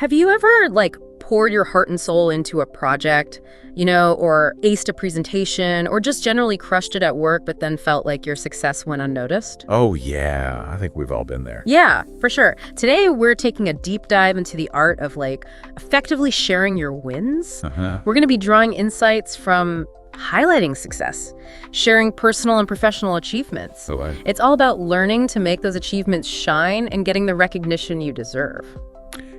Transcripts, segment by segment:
Have you ever, poured your heart and soul into a project, or aced a presentation, or just generally crushed it at work, but then felt like your success went unnoticed? Oh, yeah. I think we've all been there. Yeah, for sure. Today, we're taking a deep dive into the art of, effectively sharing your wins. We're going to be drawing insights from highlighting success, sharing personal and professional achievements. It's all about learning to make those achievements shine and getting the recognition you deserve.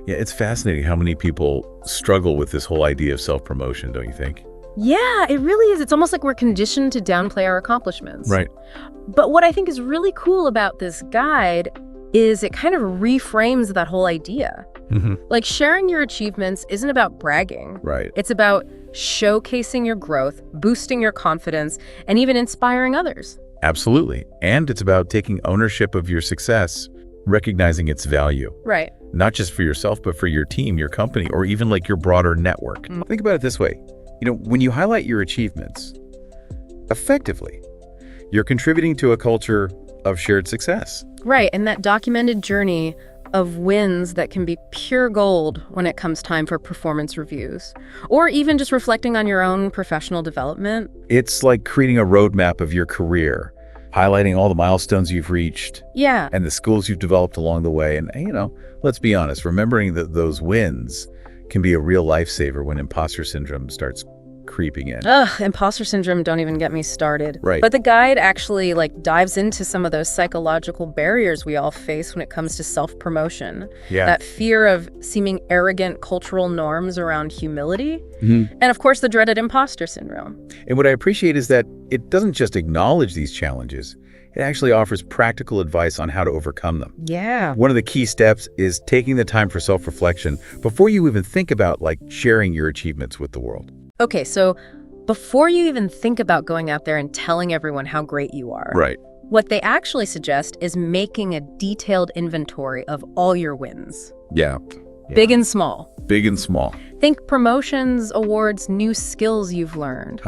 Yeah, it's fascinating how many people struggle with this whole idea of self-promotion, don't you think? Yeah, it really is. It's almost like we're conditioned to downplay our accomplishments. Right. But what I think is really cool about this guide is it kind of reframes that whole idea. Sharing your achievements isn't about bragging. Right. It's about showcasing your growth, boosting your confidence, and even inspiring others. Absolutely. And it's about taking ownership of your success, recognizing its value. Right. Not just for yourself, but for your team, your company, or even your broader network. Think about it this way. When you highlight your achievements, effectively, you're contributing to a culture of shared success. Right. And that documented journey of wins that can be pure gold when it comes time for performance reviews, or even just reflecting on your own professional development. It's like creating a roadmap of your career, highlighting all the milestones you've reached. Yeah. And the skills you've developed along the way. And, let's be honest, remembering that those wins can be a real lifesaver when imposter syndrome starts creeping in. Imposter syndrome, don't even get me started. Right. But the guide actually dives into some of those psychological barriers we all face when it comes to self-promotion. Yeah. That fear of seeming arrogant cultural norms around humility. And of course, the dreaded imposter syndrome. And what I appreciate is that it doesn't just acknowledge these challenges, it actually offers practical advice on how to overcome them. Yeah. One of the key steps is taking the time for self-reflection before you even think about sharing your achievements with the world. Okay, so before you even think about going out there and telling everyone how great you are, Right. what they actually suggest is making a detailed inventory of all your wins. Yeah. Big and small. Big and small. Think promotions, awards, new skills you've learned,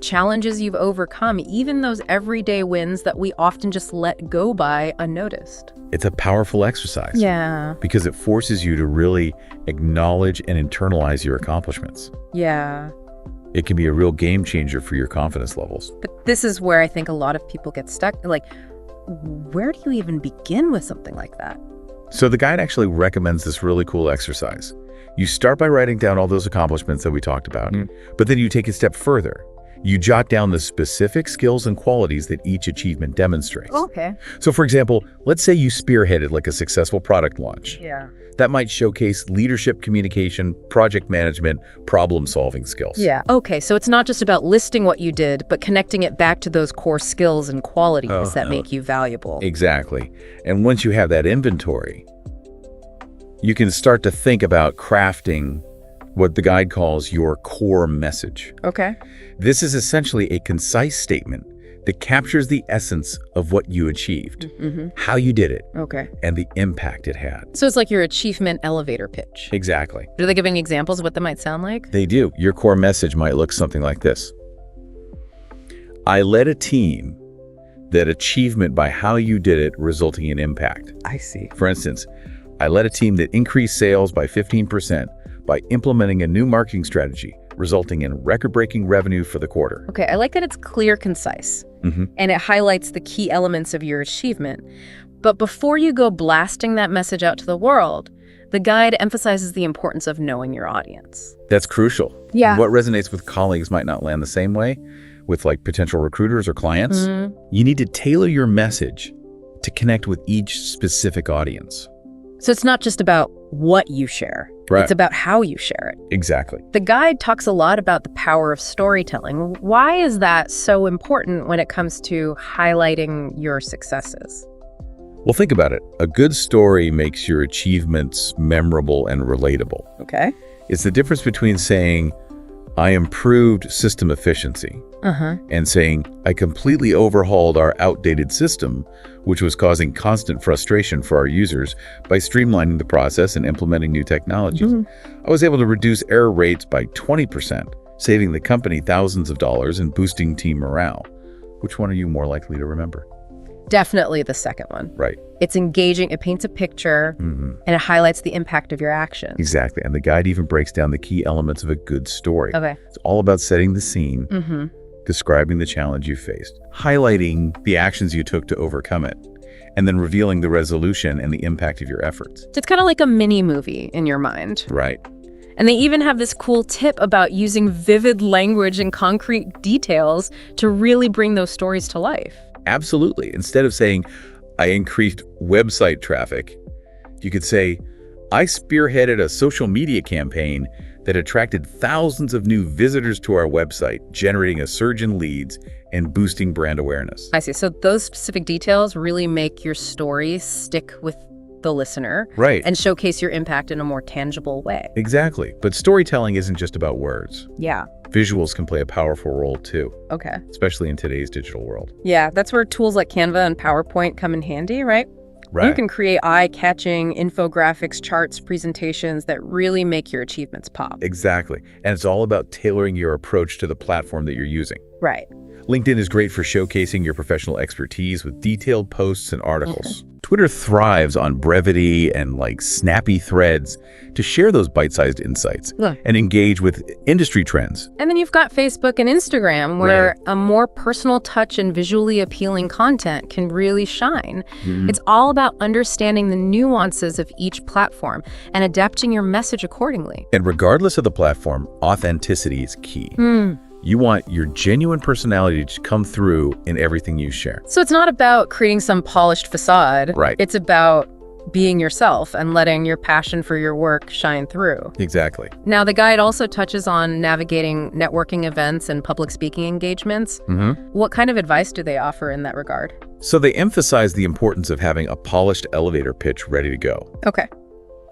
challenges you've overcome, even those everyday wins that we often just let go by unnoticed. It's a powerful exercise. Yeah. Because it forces you to really acknowledge and internalize your accomplishments. Yeah. It can be a real game changer for your confidence levels. But this is where I think a lot of people get stuck. Where do you even begin with something like that? So the guide actually recommends this really cool exercise. You start by writing down all those accomplishments that we talked about, but then you take a step further. You jot down the specific skills and qualities that each achievement demonstrates. Okay. So for example, let's say you spearheaded a successful product launch. Yeah. That might showcase leadership, communication, project management, problem-solving skills. Yeah. Okay, so it's not just about listing what you did, but connecting it back to those core skills and qualities that make you valuable. Exactly. And once you have that inventory, you can start to think about crafting what the guide calls your core message. Okay. This is essentially a concise statement that captures the essence of what you achieved, how you did it, and the impact it had. So it's like your achievement elevator pitch. Exactly. Do they give any examples of what that might sound like? They do. Your core message might look something like this. I led a team that achievement by how you did it resulting in impact. I see. For instance, I led a team that increased sales by 15% by implementing a new marketing strategy, resulting in record-breaking revenue for the quarter. Okay, I like that it's clear, concise, and it highlights the key elements of your achievement. But before you go blasting that message out to the world, the guide emphasizes the importance of knowing your audience. That's crucial. Yeah. What resonates with colleagues might not land the same way with potential recruiters or clients. You need to tailor your message to connect with each specific audience. So it's not just about what you share. Right. It's about how you share it. Exactly. The guide talks a lot about the power of storytelling. Why is that so important when it comes to highlighting your successes? Well, think about it. A good story makes your achievements memorable and relatable. Okay. It's the difference between saying, I improved system efficiency, and saying, I completely overhauled our outdated system, which was causing constant frustration for our users by streamlining the process and implementing new technologies. I was able to reduce error rates by 20%, saving the company thousands of dollars and boosting team morale. Which one are you more likely to remember? Definitely the second one. Right. It's engaging, it paints a picture, and it highlights the impact of your actions. Exactly. And the guide even breaks down the key elements of a good story. Okay. It's all about setting the scene, describing the challenge you faced, highlighting the actions you took to overcome it, and then revealing the resolution and the impact of your efforts. It's kind of like a mini movie in your mind. Right. And they even have this cool tip about using vivid language and concrete details to really bring those stories to life. Absolutely. Instead of saying, I increased website traffic, you could say, I spearheaded a social media campaign that attracted thousands of new visitors to our website, generating a surge in leads and boosting brand awareness. I see. So those specific details really make your story stick with the listener, right, and showcase your impact in a more tangible way. Exactly. But storytelling isn't just about words. Yeah. Visuals can play a powerful role too. Okay. Especially in today's digital world. Yeah, that's where tools like Canva and PowerPoint come in handy, right? Right. You can create eye-catching infographics, charts, presentations that really make your achievements pop. Exactly. And it's all about tailoring your approach to the platform that you're using. Right. LinkedIn is great for showcasing your professional expertise with detailed posts and articles. Twitter thrives on brevity and snappy threads to share those bite-sized insights and engage with industry trends. And then you've got Facebook and Instagram where a more personal touch and visually appealing content can really shine. It's all about understanding the nuances of each platform and adapting your message accordingly. And regardless of the platform, authenticity is key. You want your genuine personality to come through in everything you share. So it's not about creating some polished facade. Right. It's about being yourself and letting your passion for your work shine through. Exactly. Now, the guide also touches on navigating networking events and public speaking engagements. What kind of advice do they offer in that regard? So they emphasize the importance of having a polished elevator pitch ready to go. Okay.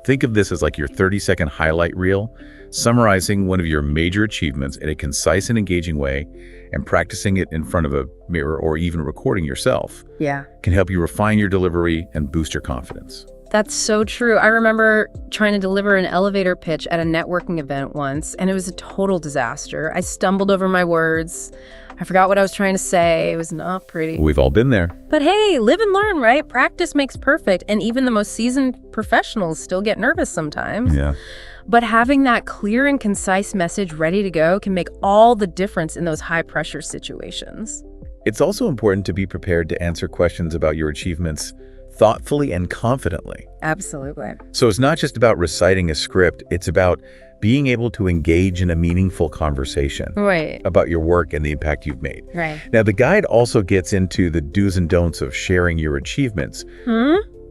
Think of this as like your 30-second highlight reel, summarizing one of your major achievements in a concise and engaging way, and practicing it in front of a mirror or even recording yourself can help you refine your delivery and boost your confidence. That's so true. I remember trying to deliver an elevator pitch at a networking event once, and it was a total disaster. I stumbled over my words. I forgot what I was trying to say. It was not pretty. We've all been there. But hey, live and learn, right? Practice makes perfect. And even the most seasoned professionals still get nervous sometimes. Yeah. But having that clear and concise message ready to go can make all the difference in those high-pressure situations. It's also important to be prepared to answer questions about your achievements thoughtfully and confidently. Absolutely. So it's not just about reciting a script, it's about being able to engage in a meaningful conversation about your work and the impact you've made. Right. Now, the guide also gets into the do's and don'ts of sharing your achievements.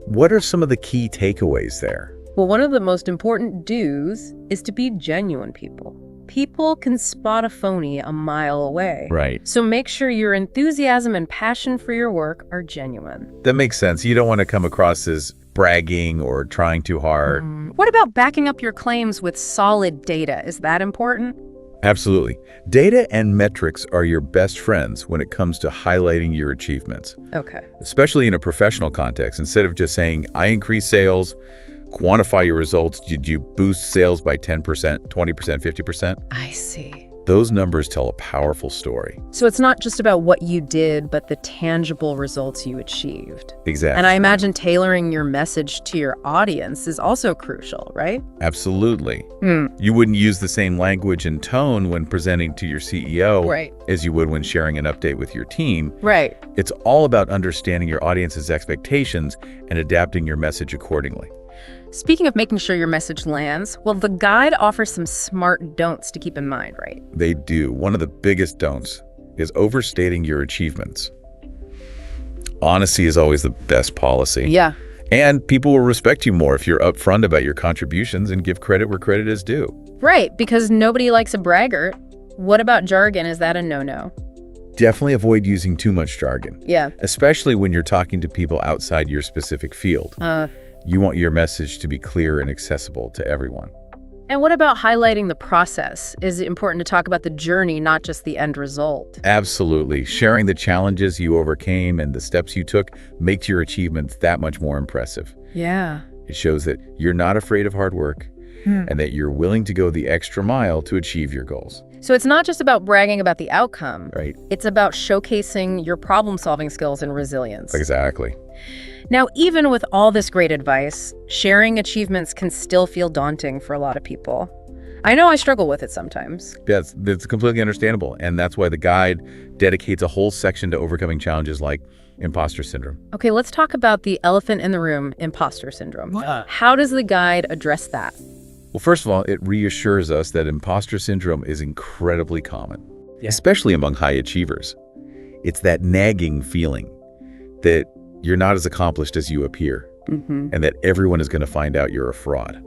What are some of the key takeaways there? Well, one of the most important do's is to be genuine people. People can spot a phony a mile away. Right. So make sure your enthusiasm and passion for your work are genuine. That makes sense. You don't want to come across as bragging or trying too hard. What about backing up your claims with solid data? Is that important? Absolutely. Data and metrics are your best friends when it comes to highlighting your achievements. Okay. Especially in a professional context. Instead of just saying, I increased sales, quantify your results. Did you boost sales by 10%, 20%, 50%? I see. Those numbers tell a powerful story. So it's not just about what you did, but the tangible results you achieved. Exactly. And I imagine tailoring your message to your audience is also crucial, right? Absolutely. You wouldn't use the same language and tone when presenting to your CEO as you would when sharing an update with your team. Right. It's all about understanding your audience's expectations and adapting your message accordingly. Speaking of making sure your message lands, well, the guide offers some smart don'ts to keep in mind, right? They do. One of the biggest don'ts is overstating your achievements. Honesty is always the best policy. Yeah. And people will respect you more if you're upfront about your contributions and give credit where credit is due. Right, because nobody likes a braggart. What about jargon? Is that a no-no? Definitely avoid using too much jargon. Yeah. Especially when you're talking to people outside your specific field. You want your message to be clear and accessible to everyone. And what about highlighting the process? Is it important to talk about the journey, not just the end result? Absolutely. Sharing the challenges you overcame and the steps you took makes your achievements that much more impressive. Yeah. It shows that you're not afraid of hard work, and that you're willing to go the extra mile to achieve your goals. So it's not just about bragging about the outcome. Right. It's about showcasing your problem-solving skills and resilience. Exactly. Now, even with all this great advice, sharing achievements can still feel daunting for a lot of people. I know I struggle with it sometimes. That's completely understandable. And that's why the guide dedicates a whole section to overcoming challenges like imposter syndrome. Okay, let's talk about the elephant in the room, imposter syndrome. How does the guide address that? Well, first of all, it reassures us that imposter syndrome is incredibly common, especially among high achievers. It's that nagging feeling that you're not as accomplished as you appear, and that everyone is going to find out you're a fraud.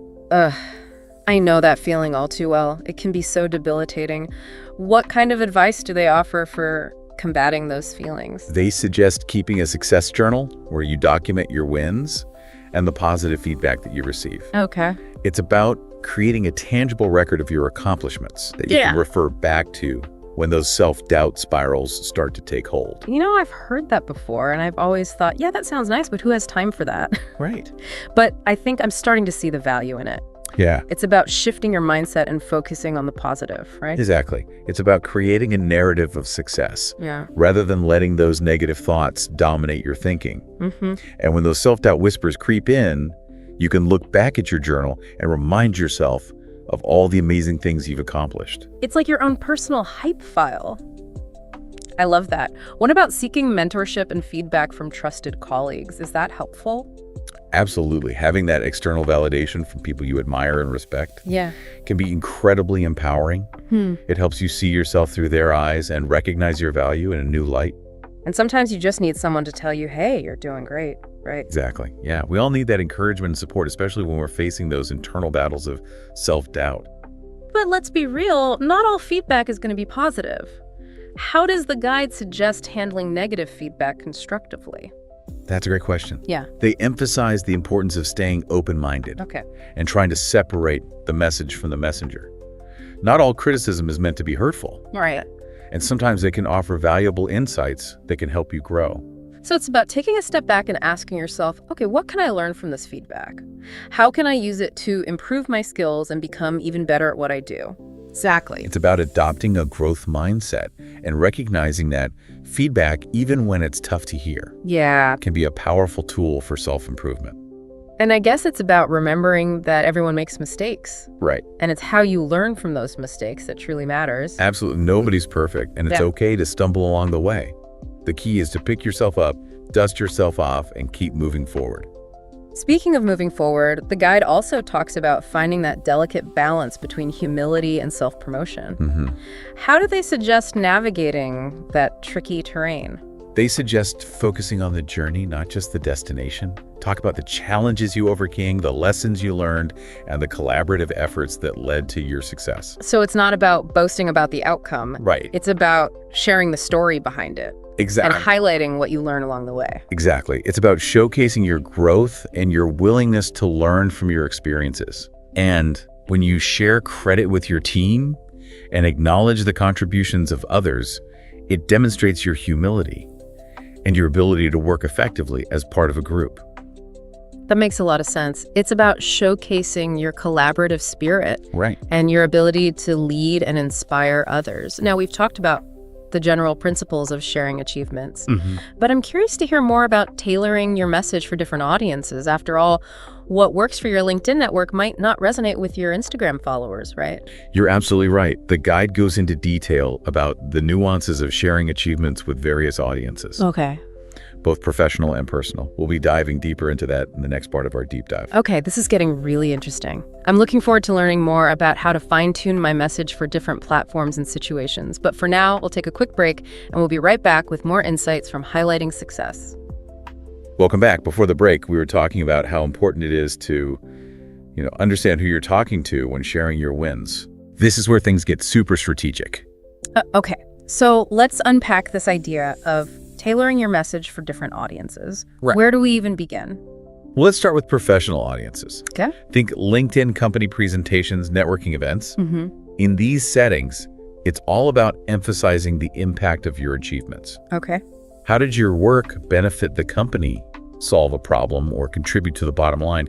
I know that feeling all too well. It can be so debilitating. What kind of advice do they offer for combating those feelings? They suggest keeping a success journal where you document your wins and the positive feedback that you receive. Okay. It's about creating a tangible record of your accomplishments that you can refer back to when those self-doubt spirals start to take hold. You know, I've heard that before, and I've always thought, yeah, that sounds nice, but who has time for that? Right. But I think I'm starting to see the value in it. Yeah. It's about shifting your mindset and focusing on the positive, right? Exactly. It's about creating a narrative of success rather than letting those negative thoughts dominate your thinking. And when those self-doubt whispers creep in, you can look back at your journal and remind yourself of all the amazing things you've accomplished. It's like your own personal hype file. I love that. What about seeking mentorship and feedback from trusted colleagues? Is that helpful? Absolutely. Having that external validation from people you admire and respect can be incredibly empowering. It helps you see yourself through their eyes and recognize your value in a new light. And sometimes you just need someone to tell you, hey, you're doing great, right? Exactly. Yeah. We all need that encouragement and support, especially when we're facing those internal battles of self-doubt. But let's be real, not all feedback is going to be positive. How does the guide suggest handling negative feedback constructively? That's a great question. Yeah. They emphasize the importance of staying open-minded and trying to separate the message from the messenger. Not all criticism is meant to be hurtful. Right. And sometimes they can offer valuable insights that can help you grow. So it's about taking a step back and asking yourself, okay, what can I learn from this feedback? How can I use it to improve my skills and become even better at what I do? Exactly. It's about adopting a growth mindset and recognizing that feedback, even when it's tough to hear, can be a powerful tool for self-improvement. And I guess it's about remembering that everyone makes mistakes. Right. And it's how you learn from those mistakes that truly matters. Absolutely. Nobody's perfect, and it's okay to stumble along the way. The key is to pick yourself up, dust yourself off, and keep moving forward. Speaking of moving forward, the guide also talks about finding that delicate balance between humility and self-promotion. How do they suggest navigating that tricky terrain? They suggest focusing on the journey, not just the destination. Talk about the challenges you overcame, the lessons you learned, and the collaborative efforts that led to your success. So it's not about boasting about the outcome. Right. It's about sharing the story behind it. Exactly. And highlighting what you learn along the way. Exactly. It's about showcasing your growth and your willingness to learn from your experiences. And when you share credit with your team and acknowledge the contributions of others, it demonstrates your humility and your ability to work effectively as part of a group. That makes a lot of sense. It's about showcasing your collaborative spirit. Right. And your ability to lead and inspire others. Now, we've talked about the general principles of sharing achievements, but I'm curious to hear more about tailoring your message for different audiences. After all, what works for your LinkedIn network might not resonate with your Instagram followers, right? You're absolutely right. The guide goes into detail about the nuances of sharing achievements with various audiences. Okay. Both professional and personal. We'll be diving deeper into that in the next part of our deep dive. Okay, this is getting really interesting. I'm looking forward to learning more about how to fine-tune my message for different platforms and situations. But for now, we'll take a quick break, and we'll be right back with more insights from Highlighting Success. Welcome back. Before the break, we were talking about how important it is to, understand who you're talking to when sharing your wins. This is where things get super strategic. Okay, so let's unpack this idea of tailoring your message for different audiences. Right. Where do we even begin? Well, let's start with professional audiences. Okay. Think LinkedIn company presentations, networking events. In these settings, it's all about emphasizing the impact of your achievements. Okay. How did your work benefit the company, solve a problem, or contribute to the bottom line?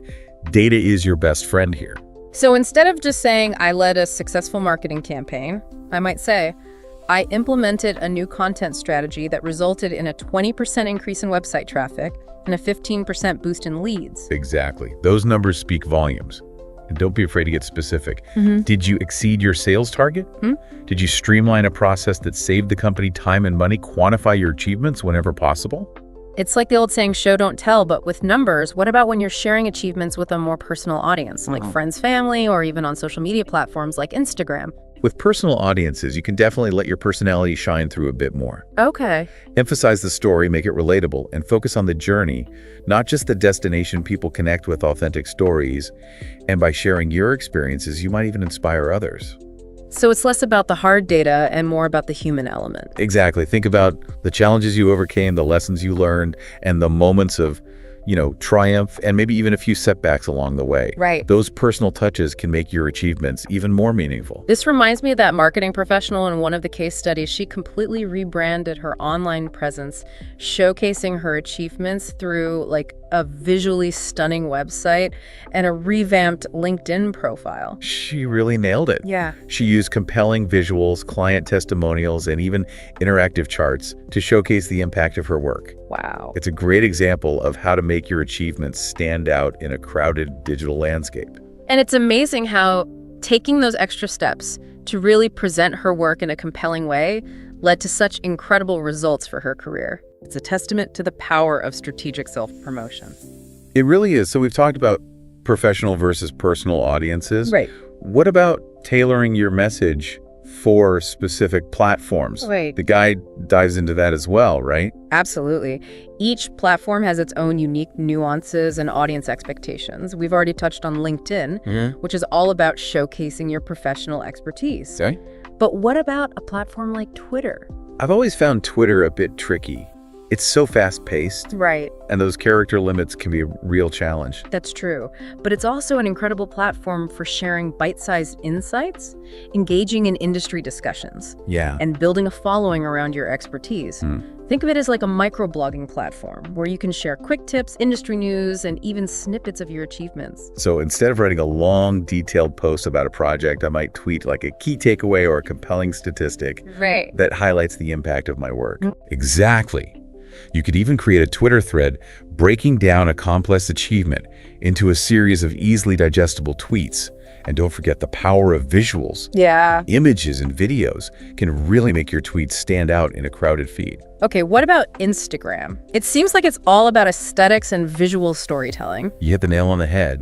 Data is your best friend here. So instead of just saying, I led a successful marketing campaign, I might say, I implemented a new content strategy that resulted in a 20% increase in website traffic and a 15% boost in leads. Exactly. Those numbers speak volumes. And don't be afraid to get specific. Did you exceed your sales target? Did you streamline a process that saved the company time and money? Quantify your achievements whenever possible? It's like the old saying, show, don't tell, but with numbers, what about when you're sharing achievements with a more personal audience, like friends, family, or even on social media platforms like Instagram? With personal audiences, you can definitely let your personality shine through a bit more. Okay. Emphasize the story, make it relatable, and focus on the journey, not just the destination. People connect with authentic stories, and by sharing your experiences, you might even inspire others. So it's less about the hard data and more about the human element. Exactly. Think about the challenges you overcame, the lessons you learned, and the moments of, triumph, and maybe even a few setbacks along the way. Right. Those personal touches can make your achievements even more meaningful. This reminds me of that marketing professional in one of the case studies. She completely rebranded her online presence, showcasing her achievements through like a visually stunning website and a revamped LinkedIn profile. She really nailed it. Yeah. She used compelling visuals, client testimonials, and even interactive charts to showcase the impact of her work. Wow. It's a great example of how to make your achievements stand out in a crowded digital landscape. And it's amazing how taking those extra steps to really present her work in a compelling way led to such incredible results for her career. It's a testament to the power of strategic self-promotion. It really is. So we've talked about professional versus personal audiences. Right. What about tailoring your message for specific platforms? Right. The guide dives into that as well, right? Absolutely. Each platform has its own unique nuances and audience expectations. We've already touched on LinkedIn, which is all about showcasing your professional expertise. Okay. But what about a platform like Twitter? I've always found Twitter a bit tricky. It's so fast-paced, Right. and those character limits can be a real challenge. That's true. But it's also an incredible platform for sharing bite-sized insights, engaging in industry discussions, Yeah. and building a following around your expertise. Think of it as like a microblogging platform where you can share quick tips, industry news, and even snippets of your achievements. So instead of writing a long, detailed post about a project, I might tweet like a key takeaway or a compelling statistic Right. that highlights the impact of my work. Exactly. You could even create a Twitter thread breaking down a complex achievement into a series of easily digestible tweets. And don't forget the power of visuals. Yeah. Images and videos can really make your tweets stand out in a crowded feed. Okay, what about Instagram? It seems like it's all about aesthetics and visual storytelling. You hit the nail on the head.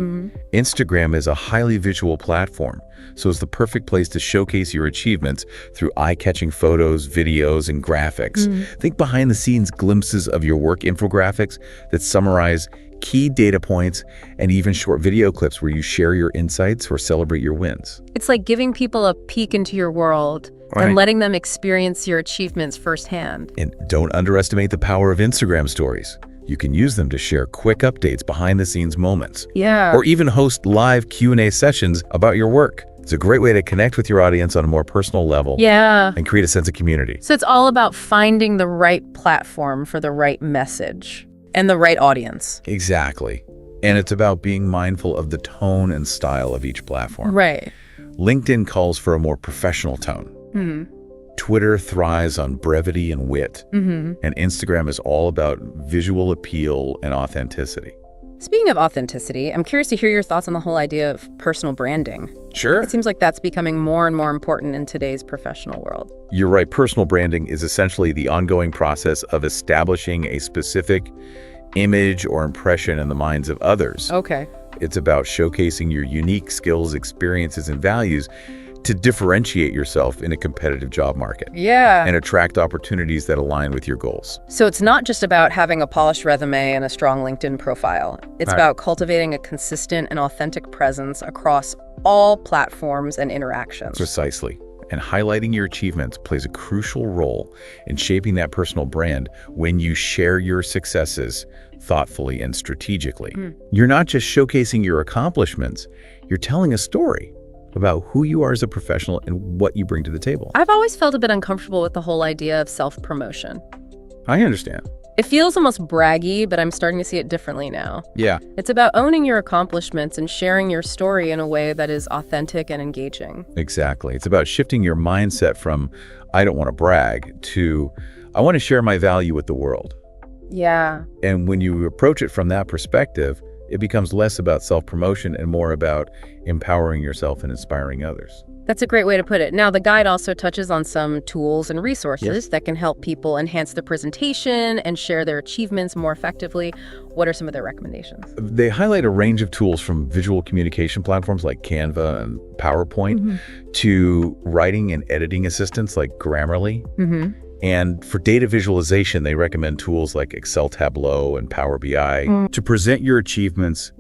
Instagram is a highly visual platform, so it's the perfect place to showcase your achievements through eye-catching photos, videos, and graphics. Think behind-the-scenes glimpses of your work infographics that summarize key data points and even short video clips where you share your insights or celebrate your wins. It's like giving people a peek into your world and letting them experience your achievements firsthand. And don't underestimate the power of Instagram stories. You can use them to share quick updates, behind-the-scenes moments, Yeah. or even host live Q&A sessions about your work. It's a great way to connect with your audience on a more personal level Yeah. and create a sense of community. So it's all about finding the right platform for the right message and the right audience. Exactly. And it's about being mindful of the tone and style of each platform. Right. LinkedIn calls for a more professional tone. Twitter thrives on brevity and wit. And Instagram is all about visual appeal and authenticity. Speaking of authenticity, I'm curious to hear your thoughts on the whole idea of personal branding. Sure. It seems like that's becoming more and more important in today's professional world. You're right. Personal branding is essentially the ongoing process of establishing a specific image or impression in the minds of others. Okay. It's about showcasing your unique skills, experiences, and values to differentiate yourself in a competitive job market Yeah. and attract opportunities that align with your goals. So it's not just about having a polished resume and a strong LinkedIn profile. It's about cultivating a consistent and authentic presence across all platforms and interactions. Precisely. And highlighting your achievements plays a crucial role in shaping that personal brand when you share your successes thoughtfully and strategically. You're not just showcasing your accomplishments, you're telling a story about who you are as a professional and what you bring to the table. I've always felt a bit uncomfortable with the whole idea of self-promotion. I understand. It feels almost braggy, but I'm starting to see it differently now. Yeah. It's about owning your accomplishments and sharing your story in a way that is authentic and engaging. Exactly. It's about shifting your mindset from, I don't want to brag, to, I want to share my value with the world. Yeah. And when you approach it from that perspective, it becomes less about self-promotion and more about empowering yourself and inspiring others. That's a great way to put it. Now, the guide also touches on some tools and resources that can help people enhance their presentation and share their achievements more effectively. What are some of their recommendations? They highlight a range of tools from visual communication platforms like Canva and PowerPoint to writing and editing assistants like Grammarly. And for data visualization, they recommend tools like Excel Tableau and Power BI to present your achievements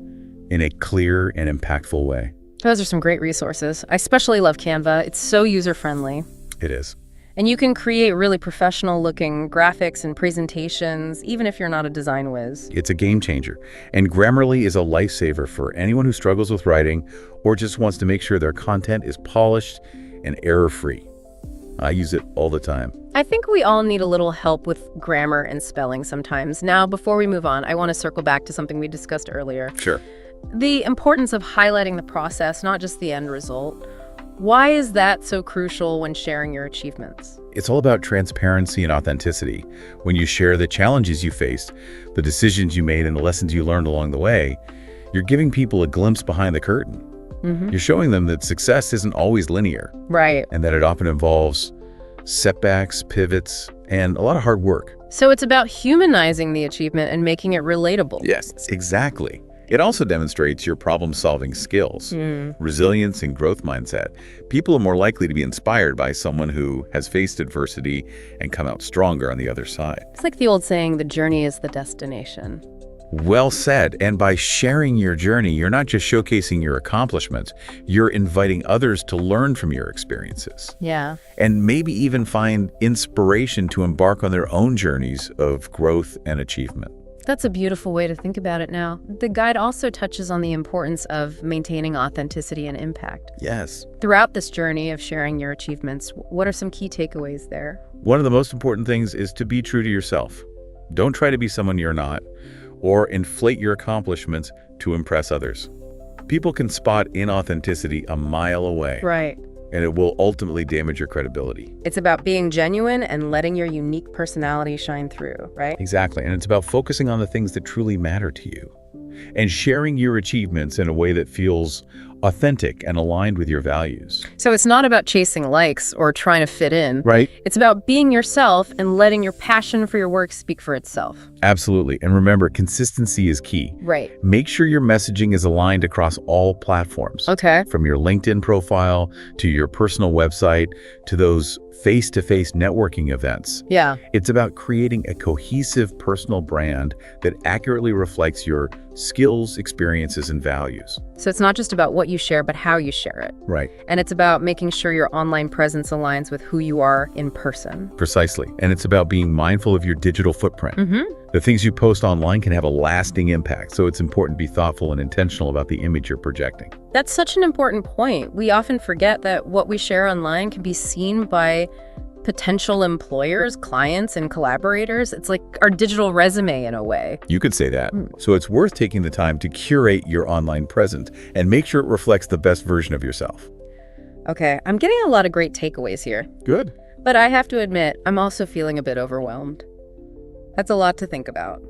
in a clear and impactful way. Those are some great resources. I especially love Canva. It's so user-friendly. It is. And you can create really professional-looking graphics and presentations, even if you're not a design whiz. It's a game changer. And Grammarly is a lifesaver for anyone who struggles with writing or just wants to make sure their content is polished and error-free. I use it all the time. I think we all need a little help with grammar and spelling sometimes. Now, before we move on, I want to circle back to something we discussed earlier. Sure. The importance of highlighting the process, not just the end result. Why is that so crucial when sharing your achievements? It's all about transparency and authenticity. When you share the challenges you faced, the decisions you made, and the lessons you learned along the way, you're giving people a glimpse behind the curtain. You're showing them that success isn't always linear. Right. And that it often involves setbacks, pivots, and a lot of hard work. So it's about humanizing the achievement and making it relatable. Yes, exactly. It also demonstrates your problem-solving skills, resilience, and growth mindset. People are more likely to be inspired by someone who has faced adversity and come out stronger on the other side. It's like the old saying, the journey is the destination. Well said. And by sharing your journey, you're not just showcasing your accomplishments, you're inviting others to learn from your experiences. Yeah. And maybe even find inspiration to embark on their own journeys of growth and achievement. That's a beautiful way to think about it now. The guide also touches on the importance of maintaining authenticity and impact. Yes. Throughout this journey of sharing your achievements, what are some key takeaways there? One of the most important things is to be true to yourself. Don't try to be someone you're not, or inflate your accomplishments to impress others. People can spot inauthenticity a mile away. Right. And it will ultimately damage your credibility. It's about being genuine and letting your unique personality shine through, right? Exactly. And it's about focusing on the things that truly matter to you and sharing your achievements in a way that feels authentic and aligned with your values. So it's not about chasing likes or trying to fit in. Right. It's about being yourself and letting your passion for your work speak for itself. Absolutely. And remember, consistency is key. Right. Make sure your messaging is aligned across all platforms. Okay. From your LinkedIn profile to your personal website to those face-to-face networking events. Yeah. It's about creating a cohesive personal brand that accurately reflects your skills, experiences, and values. So it's not just about what you share, but how you share it. Right. And it's about making sure your online presence aligns with who you are in person. Precisely. And it's about being mindful of your digital footprint. The things you post online can have a lasting impact, so it's important to be thoughtful and intentional about the image you're projecting. That's such an important point. We often forget that what we share online can be seen by potential employers, clients, and collaborators. It's like our digital resume in a way. You could say that. So it's worth taking the time to curate your online presence and make sure it reflects the best version of yourself. Okay, I'm getting a lot of great takeaways here. Good. But I have to admit, I'm also feeling a bit overwhelmed. That's a lot to think about.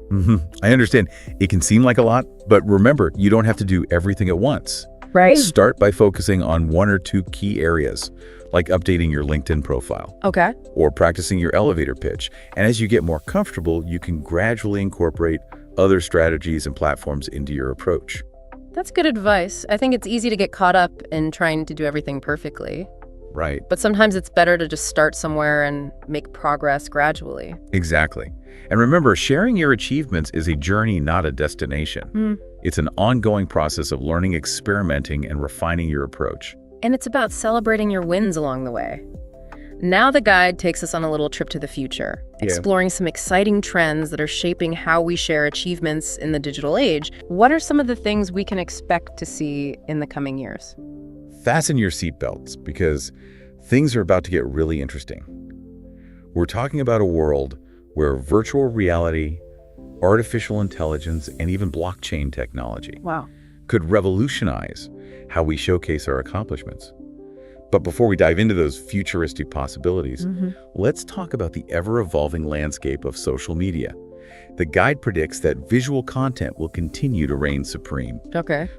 I understand. It can seem like a lot, but remember, you don't have to do everything at once. Right. Start by focusing on one or two key areas, like updating your LinkedIn profile. Okay. Or practicing your elevator pitch. And as you get more comfortable, you can gradually incorporate other strategies and platforms into your approach. That's good advice. I think it's easy to get caught up in trying to do everything perfectly. Right. But sometimes it's better to just start somewhere and make progress gradually. Exactly. And remember, sharing your achievements is a journey, not a destination. It's an ongoing process of learning, experimenting, and refining your approach. And it's about celebrating your wins along the way. Now the guide takes us on a little trip to the future, exploring some exciting trends that are shaping how we share achievements in the digital age. What are some of the things we can expect to see in the coming years? Fasten your seatbelts because things are about to get really interesting. We're talking about a world where virtual reality, artificial intelligence, and even blockchain technology could revolutionize how we showcase our accomplishments. But before we dive into those futuristic possibilities, let's talk about the ever-evolving landscape of social media. The guide predicts that visual content will continue to reign supreme,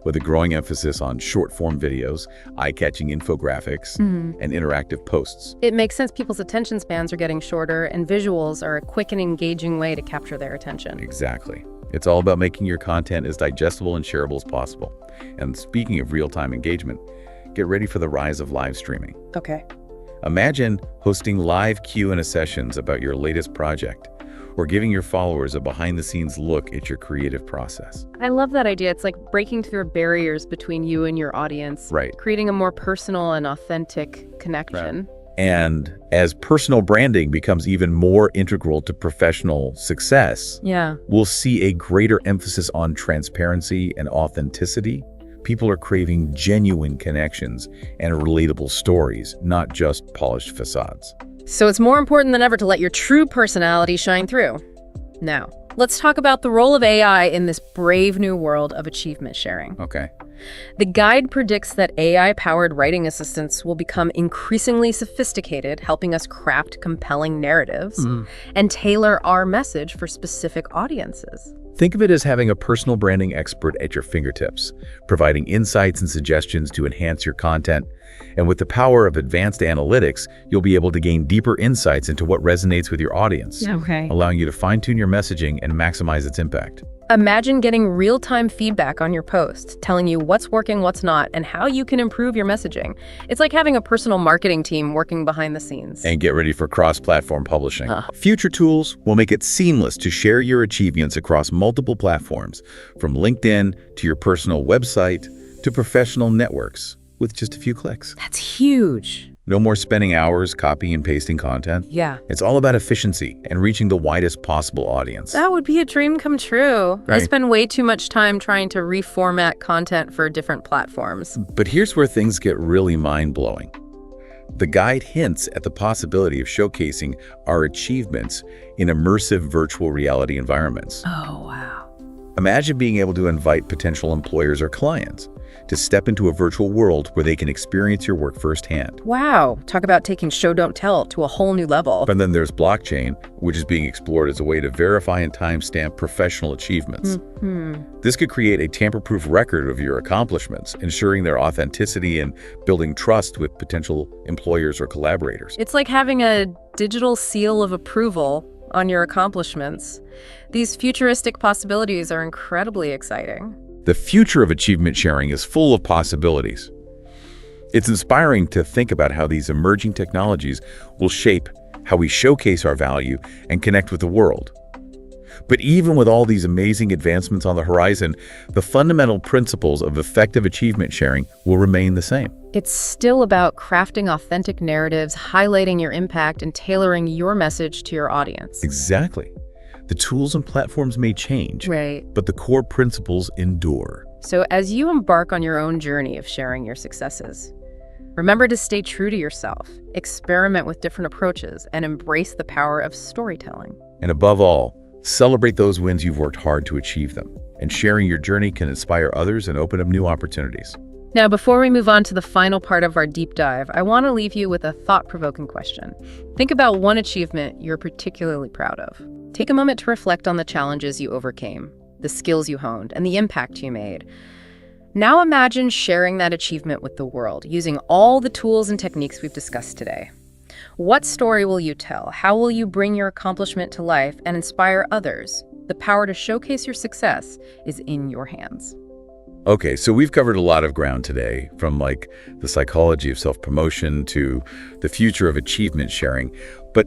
with a growing emphasis on short-form videos, eye-catching infographics, and interactive posts. It makes sense. People's attention spans are getting shorter, and visuals are a quick and engaging way to capture their attention. Exactly. It's all about making your content as digestible and shareable as possible. And speaking of real-time engagement, get ready for the rise of live streaming. Imagine hosting live Q&A sessions about your latest project, or giving your followers a behind-the-scenes look at your creative process. I love that idea. It's like breaking through barriers between you and your audience, creating a more personal and authentic connection. And as personal branding becomes even more integral to professional success, we'll see a greater emphasis on transparency and authenticity. People are craving genuine connections and relatable stories, not just polished facades. So it's more important than ever to let your true personality shine through. Now, let's talk about the role of AI in this brave new world of achievement sharing. The guide predicts that AI-powered writing assistants will become increasingly sophisticated, helping us craft compelling narratives and tailor our message for specific audiences. Think of it as having a personal branding expert at your fingertips, providing insights and suggestions to enhance your content. And with the power of advanced analytics, you'll be able to gain deeper insights into what resonates with your audience, allowing you to fine-tune your messaging and maximize its impact. Imagine getting real-time feedback on your post, telling you what's working, what's not, and how you can improve your messaging. It's like having a personal marketing team working behind the scenes. And get ready for cross-platform publishing. Future tools will make it seamless to share your achievements across multiple platforms, from LinkedIn to your personal website to professional networks, with just a few clicks. That's huge. No more spending hours copying and pasting content. It's all about efficiency and reaching the widest possible audience. That would be a dream come true. I spend way too much time trying to reformat content for different platforms. But here's where things get really mind-blowing. The guide hints at the possibility of showcasing our achievements in immersive virtual reality environments. Oh, wow. Imagine being able to invite potential employers or clients to step into a virtual world where they can experience your work firsthand. Wow. Talk about taking show don't tell to a whole new level. But then there's blockchain, which is being explored as a way to verify and timestamp professional achievements. This could create a tamper-proof record of your accomplishments, ensuring their authenticity and building trust with potential employers or collaborators. It's like having a digital seal of approval on your accomplishments. These futuristic possibilities are incredibly exciting. The future of achievement sharing is full of possibilities. It's inspiring to think about how these emerging technologies will shape how we showcase our value and connect with the world. But even with all these amazing advancements on the horizon, the fundamental principles of effective achievement sharing will remain the same. It's still about crafting authentic narratives, highlighting your impact, and tailoring your message to your audience. Exactly. The tools and platforms may change, but the core principles endure. So as you embark on your own journey of sharing your successes, remember to stay true to yourself, experiment with different approaches, and embrace the power of storytelling. And above all, celebrate those wins you've worked hard to achieve them. And sharing your journey can inspire others and open up new opportunities. Now, before we move on to the final part of our deep dive, I want to leave you with a thought-provoking question. Think about one achievement you're particularly proud of. Take a moment to reflect on the challenges you overcame, the skills you honed, and the impact you made. Now imagine sharing that achievement with the world, using all the tools and techniques we've discussed today. What story will you tell? How will you bring your accomplishment to life and inspire others? The power to showcase your success is in your hands. Okay, so we've covered a lot of ground today, from like the psychology of self-promotion to the future of achievement sharing. But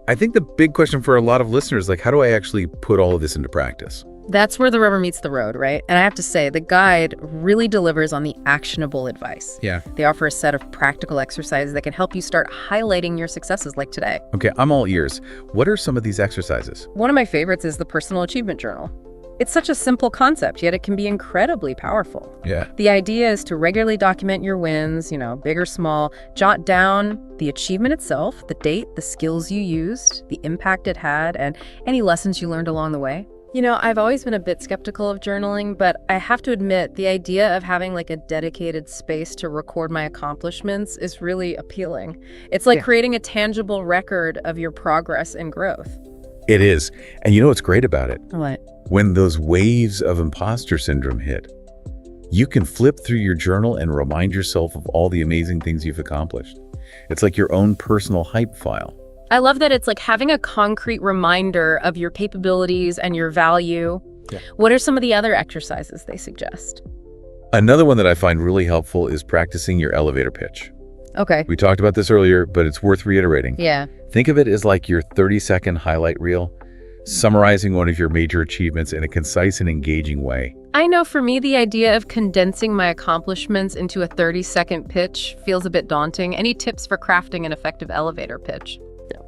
I think the big question for a lot of listeners, like, how do I actually put all of this into practice? That's where the rubber meets the road, right? And I have to say, the guide really delivers on the actionable advice. They offer a set of practical exercises that can help you start highlighting your successes like today. Okay, I'm all ears. What are some of these exercises? One of my favorites is the Personal Achievement Journal. It's such a simple concept, yet it can be incredibly powerful. Yeah. The idea is to regularly document your wins, big or small, jot down the achievement itself, the date, the skills you used, the impact it had, and any lessons you learned along the way. I've always been a bit skeptical of journaling, but I have to admit the idea of having like a dedicated space to record my accomplishments is really appealing. It's like creating a tangible record of your progress and growth. It is. And you know what's great about it? What? When those waves of imposter syndrome hit, you can flip through your journal and remind yourself of all the amazing things you've accomplished. It's like your own personal hype file. I love that it's like having a concrete reminder of your capabilities and your value. Yeah. What are some of the other exercises they suggest? Another one that I find really helpful is practicing your elevator pitch. Okay. We talked about this earlier, but it's worth reiterating. Yeah. Think of it as like your 30-second highlight reel, summarizing one of your major achievements in a concise and engaging way. I know for me, the idea of condensing my accomplishments into a 30-second pitch feels a bit daunting. Any tips for crafting an effective elevator pitch?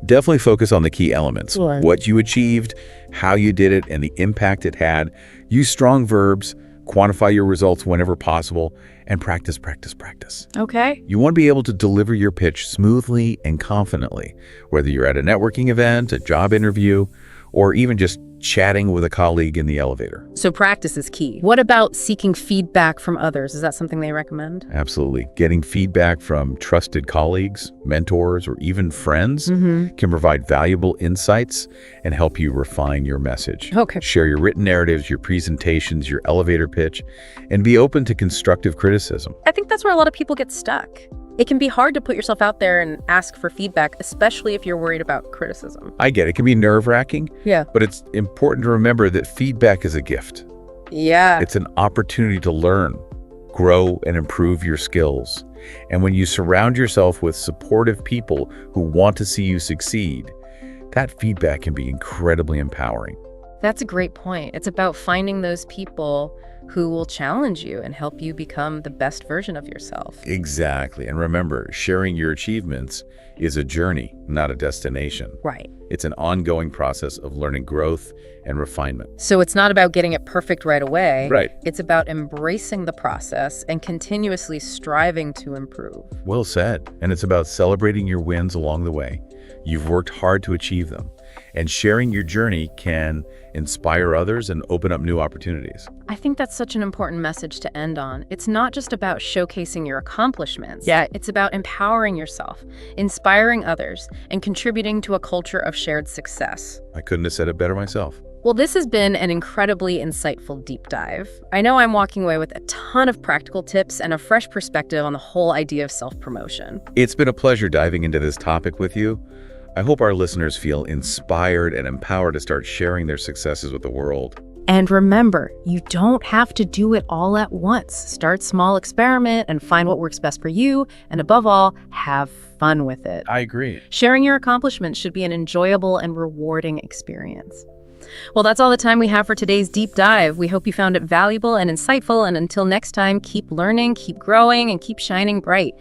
Definitely focus on the key elements. Sure. What you achieved, how you did it, and the impact it had. Use strong verbs, quantify your results whenever possible, and practice, practice, practice. Okay. You want to be able to deliver your pitch smoothly and confidently, whether you're at a networking event, a job interview, or even just chatting with a colleague in the elevator. So practice is key. What about seeking feedback from others? Is that something they recommend? Absolutely. Getting feedback from trusted colleagues, mentors, or even friends can provide valuable insights and help you refine your message. Okay. Share your written narratives, your presentations, your elevator pitch, and be open to constructive criticism. I think that's where a lot of people get stuck. It can be hard to put yourself out there and ask for feedback, especially if you're worried about criticism. I get it. It can be nerve-wracking, Yeah. but it's important to remember that feedback is a gift. Yeah. It's an opportunity to learn, grow, and improve your skills. And when you surround yourself with supportive people who want to see you succeed, that feedback can be incredibly empowering. That's a great point. It's about finding those people who will challenge you and help you become the best version of yourself. Exactly. And remember, sharing your achievements is a journey, not a destination. Right. It's an ongoing process of learning growth and refinement. So it's not about getting it perfect right away. Right. It's about embracing the process and continuously striving to improve. Well said. And it's about celebrating your wins along the way. You've worked hard to achieve them. And sharing your journey can inspire others and open up new opportunities. I think that's such an important message to end on. It's not just about showcasing your accomplishments. Yeah. It's about empowering yourself, inspiring others, and contributing to a culture of shared success. I couldn't have said it better myself. Well, this has been an incredibly insightful deep dive. I know I'm walking away with a ton of practical tips and a fresh perspective on the whole idea of self-promotion. It's been a pleasure diving into this topic with you. I hope our listeners feel inspired and empowered to start sharing their successes with the world. And remember, you don't have to do it all at once. Start small, experiment, and find what works best for you. And above all, have fun with it. I agree. Sharing your accomplishments should be an enjoyable and rewarding experience. Well, that's all the time we have for today's deep dive. We hope you found it valuable and insightful. And until next time, keep learning, keep growing, and keep shining bright.